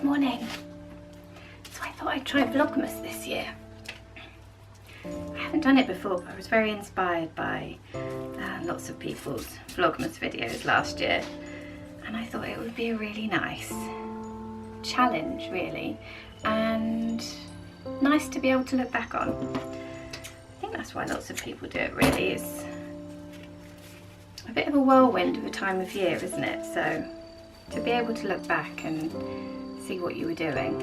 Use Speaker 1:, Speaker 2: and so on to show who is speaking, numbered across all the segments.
Speaker 1: morning. So I thought I'd try vlogmas this year. I haven't done it before, but I was very inspired by lots of people's vlogmas videos last year, and I thought it would be a really nice challenge, really, and nice to be able to look back on. I think that's why lots of people do it, really. It's a bit of a whirlwind of a time of year, isn't it? So to be able to look back and see what you were doing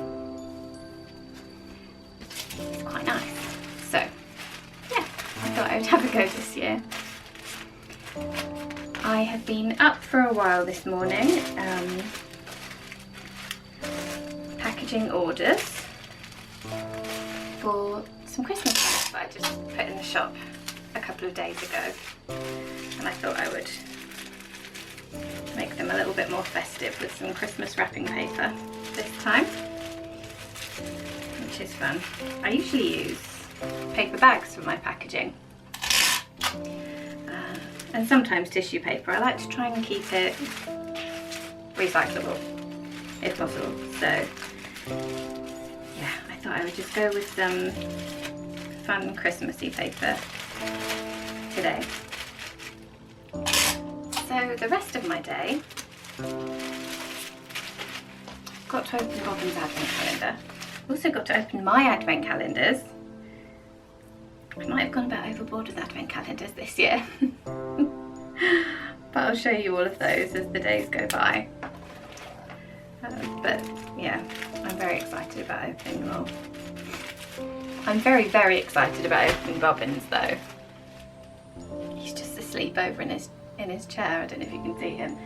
Speaker 1: is quite nice. So yeah, I thought I would have a go this year. I have been up for a while this morning, packaging orders for some Christmas cards that I just put in the shop a couple of days ago, and I thought I would make them a little bit more festive with some Christmas wrapping paper this time, which is fun. I usually use paper bags for my packaging, and sometimes tissue paper. I like to try and keep it recyclable if possible, so yeah, I thought I would just go with some fun Christmassy paper today. So the rest of my day, I've got to open Bobbins' advent calendar. I've also got to open my advent calendars. I might have gone a bit overboard with advent calendars this year. But I'll show you all of those as the days go by. But yeah, I'm very excited about opening them all. I'm very, very excited about opening Bobbins though. He's just asleep over in his chair. I don't know if you can see him.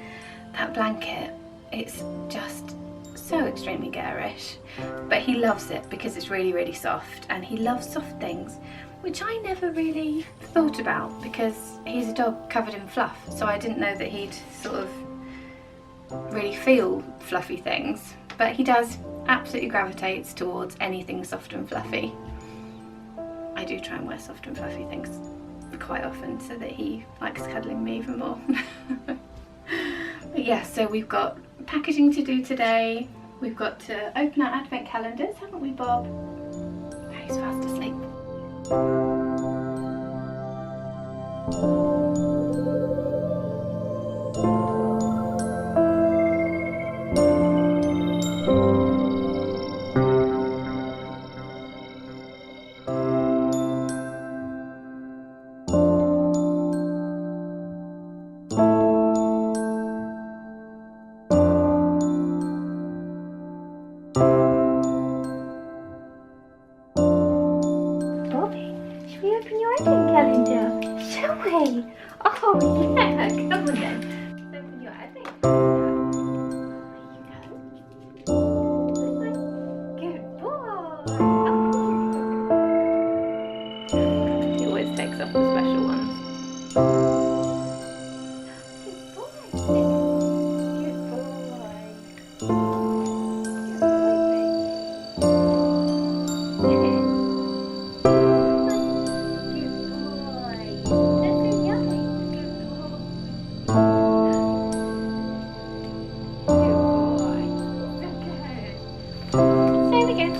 Speaker 1: That blanket, it's just so extremely garish, but he loves it because it's really, really soft, and he loves soft things, which I never really thought about because he's a dog covered in fluff, so I didn't know that he'd sort of really feel fluffy things, but he does. Absolutely gravitates towards anything soft and fluffy. I do try and wear soft and fluffy things quite often so that he likes cuddling me even more. But yeah, so we've got packaging to do today. We've got to open our advent calendars, haven't we, Bob? Oh, he's fast asleep. Calendar, shall we? Oh yeah, come on then. Open your advent calendar. There you go. Good boy. Oh. He always takes off the special ones. Good boy. Good boy.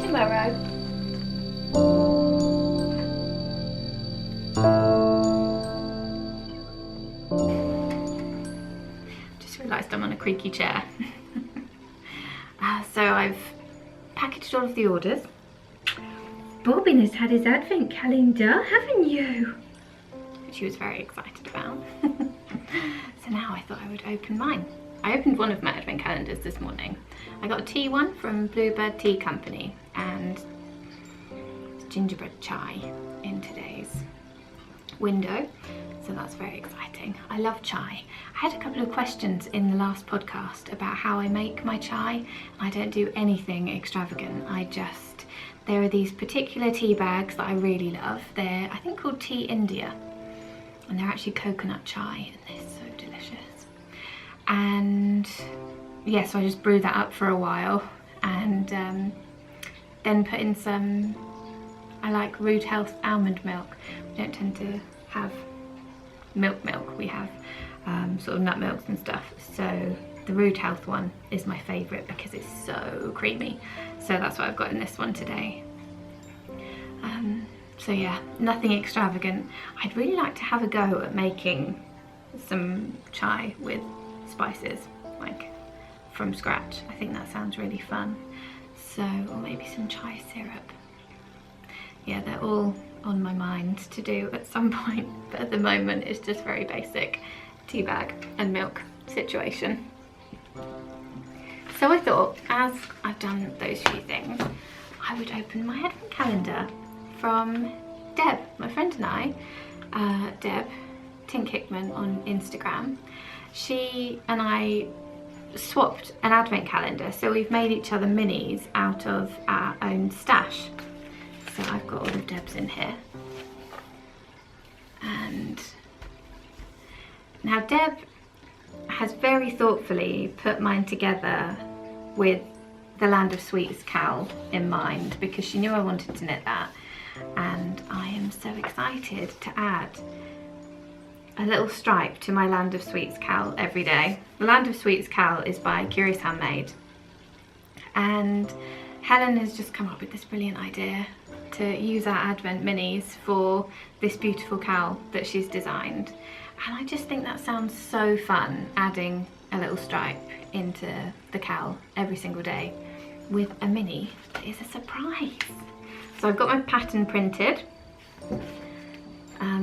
Speaker 1: Tomorrow. Just realised I'm on a creaky chair. So I've packaged all of the orders. Bobbin has had his advent calendar, haven't you? Which he was very excited about. So now I thought I would open mine. I opened one of my advent calendars this morning. I got a tea one from Bluebird Tea Company, and it's gingerbread chai in today's window, so that's very exciting. I love chai. I had a couple of questions in the last podcast about how I make my chai. I don't do anything extravagant. There are these particular tea bags that I really love. They're, I think, called Tea India, and they're actually coconut chai, and they're so delicious. And yeah, so I just brew that up for a while, and then put in some, I like Root Health almond milk. We don't tend to have milk, we have sort of nut milks and stuff, so the Rude Health one is my favourite because it's so creamy. So that's what I've got in this one today. So yeah, nothing extravagant. I'd really like to have a go at making some chai with spices, like from scratch. I think that sounds really fun. So, or maybe some chai syrup. Yeah, they're all on my mind to do at some point, but at the moment it's just very basic tea bag and milk situation. So I thought, as I've done those few things, I would open my advent calendar from Deb, my friend and I, Deb Tink Hickman on Instagram. She and I swapped an advent calendar, so we've made each other minis out of our own stash. So I've got all of Deb's in here. And now Deb has very thoughtfully put mine together with the Land of Sweets cowl in mind, because she knew I wanted to knit that, and I am so excited to add a little stripe to my Land of Sweets cowl every day. The Land of Sweets cowl is by Curious Handmade, and Helen has just come up with this brilliant idea to use our Advent minis for this beautiful cowl that she's designed, and I just think that sounds so fun, adding a little stripe into the cowl every single day with a mini that is a surprise. So I've got my pattern printed,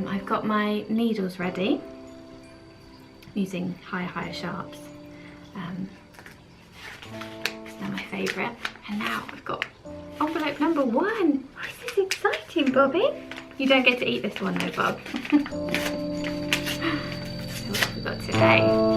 Speaker 1: I've got my needles ready, using higher sharps, because they're my favourite. And now I've got envelope number 1. Oh, this is exciting, Bobby. You don't get to eat this one though, Bob. So what have we got today?